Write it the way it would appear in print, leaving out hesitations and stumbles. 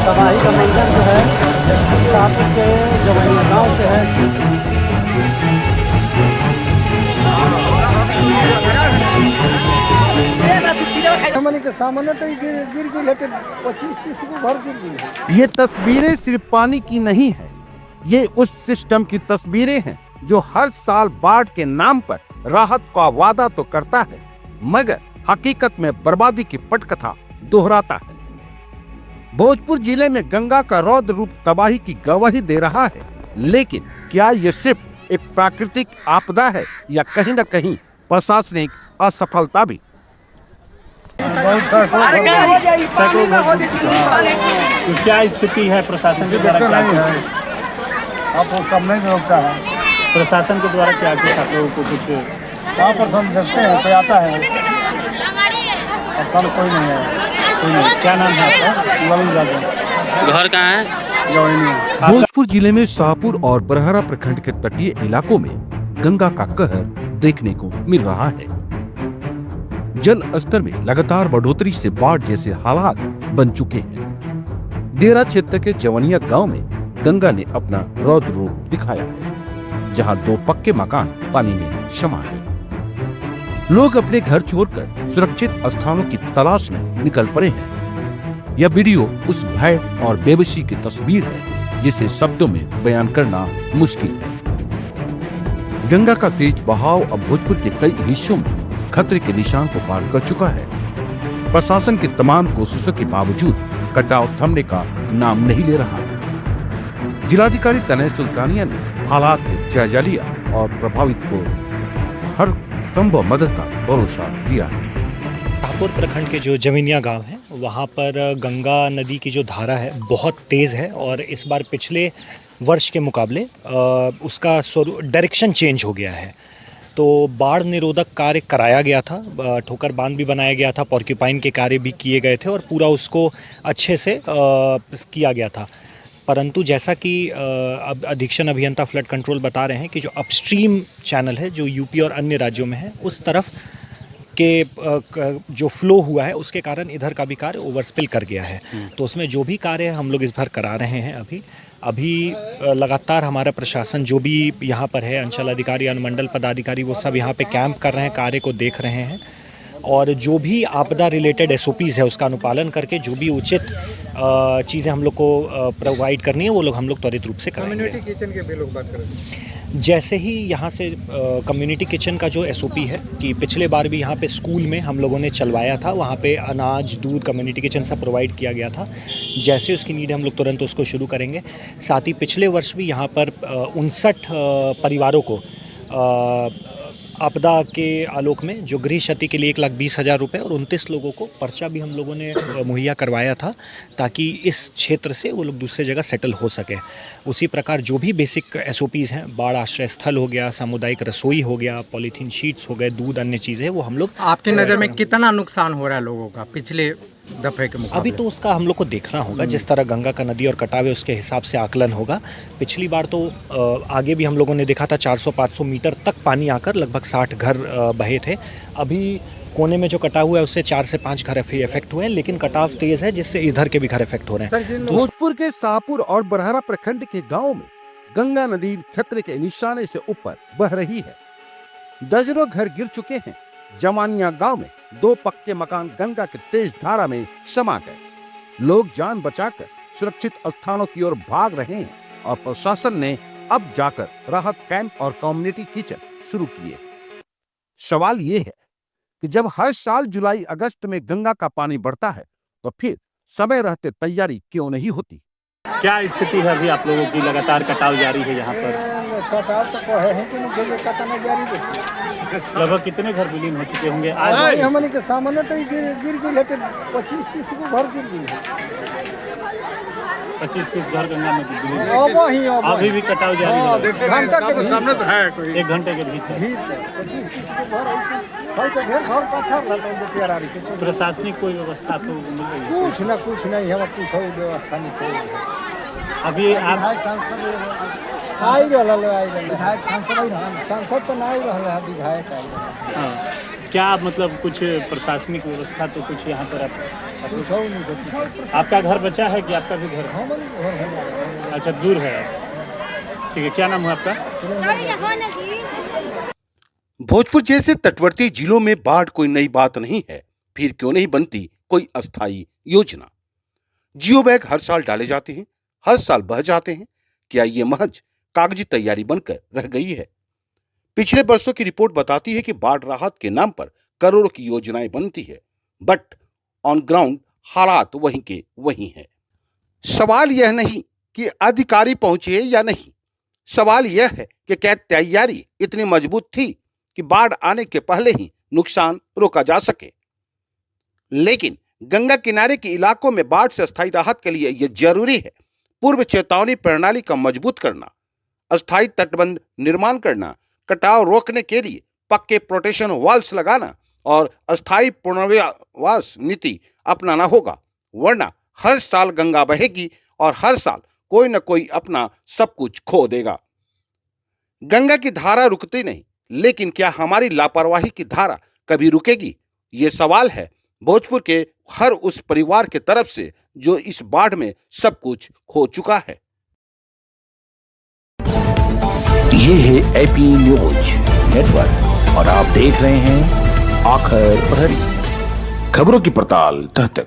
तबाही का मंजर जो है शाहपुर के जवनिया गांव से है। हमने के सामने तो गिर गई है, 25-30 को घर गिर गई। ये तस्वीरें सिर्फ पानी की नहीं है, ये उस सिस्टम की तस्वीरें हैं जो हर साल बाढ़ के नाम पर राहत का वादा तो करता है मगर हकीकत में बर्बादी की पटकथा दोहराता है। भोजपुर जिले में गंगा का रौद्र रूप तबाही की गवाही दे रहा है, लेकिन क्या ये सिर्फ एक प्राकृतिक आपदा है या कहीं न कहीं प्रशासनिक असफलता भी? तो क्या स्थिति है प्रशासन के द्वारा? क्या नहीं है, आप वो सब नहीं रोकता है। प्रशासन के द्वारा क्या कुछ आप लोगों को कुछ वहाँ पर हम देखते हैं, कोई आता है और कल कोई नहीं है। कोई नहीं। क्या नाम है आपका? ललन यादव। घर कहाँ है? जवनिया। भोजपुर जिले में शाहपुर और बरहरा प्रखंड के तटीय इलाकों में गंगा का कहर देखने को मिल रहा है। जल स्तर में लगातार बढ़ोतरी से बाढ़ जैसे हालात बन चुके हैं। डेरा क्षेत्र के जवनिया गांव में गंगा ने अपना रौद्र रूप दिखाया है, जहां 2 पक्के मकान पानी में समा है। लोग अपने घर छोड़कर सुरक्षित स्थानों की तलाश में निकल पड़े हैं। यह वीडियो उस भय और बेबसी की तस्वीर है जिसे शब्दों में बयान करना मुश्किल है। गंगा का तेज बहाव अब भोजपुर के कई हिस्सों में खतरे के निशान को पार कर चुका है। प्रशासन की तमाम कोशिशों के बावजूद कटाव थमने का नाम नहीं ले रहा। जिलाधिकारी तनय सुल्तानिया ने हालात का जायजा लिया और प्रभावित को हर संभव मदद का भरोसा दिया। शाहपुर प्रखंड के जो जवनिया गांव है वहां पर गंगा नदी की जो धारा है बहुत तेज़ है और इस बार पिछले वर्ष के मुकाबले उसका डायरेक्शन चेंज हो गया है। तो बाढ़ निरोधक कार्य कराया गया था, ठोकर बांध भी बनाया गया था, पॉर्क्यूपाइन के कार्य भी किए गए थे और पूरा उसको अच्छे से किया गया था। परंतु जैसा कि अब अधीक्षण अभियंता फ्लड कंट्रोल बता रहे हैं कि जो अपस्ट्रीम चैनल है जो यूपी और अन्य राज्यों में है उस तरफ के जो फ्लो हुआ है उसके कारण इधर का भी कार्य ओवरस्पिल कर गया है। तो उसमें जो भी कार्य है हम लोग इस बार करा रहे हैं। अभी लगातार हमारा प्रशासन जो भी यहाँ पर है, अंचल अधिकारी, अनुमंडल पदाधिकारी, वो सब यहाँ पे कैंप कर रहे हैं, कार्य को देख रहे हैं और जो भी आपदा रिलेटेड SOPs है उसका अनुपालन करके जो भी उचित चीज़ें हम लोग को प्रोवाइड करनी है वो लोग हम लोग त्वरित रूप से करेंगे। कम्युनिटी किचन के भी लोग बात कर रहे हैं। जैसे ही यहाँ से कम्युनिटी किचन का जो SOP है कि पिछले बार भी यहाँ पे स्कूल में हम लोगों ने चलवाया था, वहाँ पे अनाज, दूध कम्युनिटी किचन सब प्रोवाइड किया गया था। जैसे उसकी नीड हम लोग तुरंत उसको शुरू करेंगे। साथ ही पिछले वर्ष भी यहाँ पर 59 परिवारों को आपदा के आलोक में जो गृह क्षति के लिए 1,20,000 रुपये और 29 लोगों को पर्चा भी हम लोगों ने मुहैया करवाया था ताकि इस क्षेत्र से वो लोग दूसरे जगह सेटल हो सके। उसी प्रकार जो भी बेसिक SOPs हैं, बाढ़ आश्रय स्थल हो गया, सामुदायिक रसोई हो गया, पॉलीथीन शीट्स हो गए, दूध, अन्य चीज़ें, वो हम लोग। आपकी नज़र में कितना नुकसान हो रहा है लोगों का पिछले दफे के मुकाबले? अभी तो उसका हम लोग को देखना होगा, जिस तरह गंगा का नदी और कटाव है उसके हिसाब से आकलन होगा। पिछली बार तो आगे भी हम लोगों ने देखा था 400-500 मीटर तक पानी आकर लगभग 60 घर बहे थे। अभी कोने में जो कटाव हुआ है उससे 4 से 5 घर इफेक्ट हुए हैं, लेकिन कटाव तेज है जिससे इधर के भी घर इफेक्ट हो रहे हैं। भोजपुर के शाहपुर और बरहरा प्रखंड के गाँव में गंगा नदी खतरे के निशाने से ऊपर बह रही है। दर्जनों घर गिर चुके हैं। जवानिया गांव में 2 पक्के मकान गंगा के तेज धारा में समा गए। लोग जान बचाकर सुरक्षित स्थानों की ओर भाग रहे हैं और प्रशासन ने अब जाकर राहत कैंप और कम्युनिटी किचन शुरू किए। सवाल ये है कि जब हर साल जुलाई अगस्त में गंगा का पानी बढ़ता है तो फिर समय रहते तैयारी क्यों नहीं होती? क्या स्थिति है अभी आप लोगों की? लगातार कटाव जारी है यहाँ पर। कटाव तो कहे हैं कि मुझे कटाना जारी है। लगभग कितने घर विलीन हो चुके होंगे आज? हमने के सामने तो गिर गई है, 25-30 को घर गिर गई है। 25-30 घर गंगा में विलीन है। अभी भी कटाव जारी है। घंटा के सामने तो है कोई 1 घंटे के भीतर 25-30 को घर। प्रशासनिक कोई व्यवस्था तो मिल रही है? कुछ नहीं, हम कुछ व्यवस्था नहीं चाहिए। अभी आप आई रहल है विधायक सांसद ही रहा। सांसद तो नहीं रहल है, विधायक आई रहल। हाँ, क्या मतलब कुछ प्रशासनिक व्यवस्था तो कुछ यहाँ पर कुछ हो नहीं कुछ। आपका घर बचा है कि आपका भी घर है? हमन घर है। अच्छा, दूर है। ठीक है, क्या नाम है आपका? भोजपुर जैसे तटवर्ती जिलों में बाढ़ कोई नई बात नहीं है, फिर क्यों नहीं बनती कोई अस्थायी योजना। जियो बैग हर साल डाले जाते हैं, हर साल बह जाते हैं। क्या ये महज कागजी तैयारी बनकर रह गई है? पिछले वर्षों की रिपोर्ट बताती है कि बाढ़ राहत के नाम पर करोड़ों की योजनाएं बनती है, बट ऑन ग्राउंड हालात वहीं के वहीं है। सवाल यह नहीं कि अधिकारी पहुंचे या नहीं, सवाल यह है कि क्या तैयारी इतनी मजबूत थी कि बाढ़ आने के पहले ही नुकसान रोका जा सके। लेकिन गंगा किनारे के इलाकों में बाढ़ से अस्थायी राहत के लिए यह जरूरी है पूर्व चेतावनी प्रणाली का मजबूत करना, अस्थायी तटबंध निर्माण करना, कटाव रोकने के लिए पक्के प्रोटेक्शन वॉल्स लगाना और अस्थायी पुनर्वास नीति अपनाना होगा। वरना हर साल गंगा बहेगी और हर साल कोई न कोई अपना सब कुछ खो देगा। गंगा की धारा रुकती नहीं, लेकिन क्या हमारी लापरवाही की धारा कभी रुकेगी? ये सवाल है भोजपुर के हर उस परिवार के तरफ से जो इस बाढ़ में सब कुछ खो चुका है। ये है एपी न्यूज नेटवर्क और आप देख रहे हैं आखिर प्रहरी, खबरों की पड़ताल तह तक।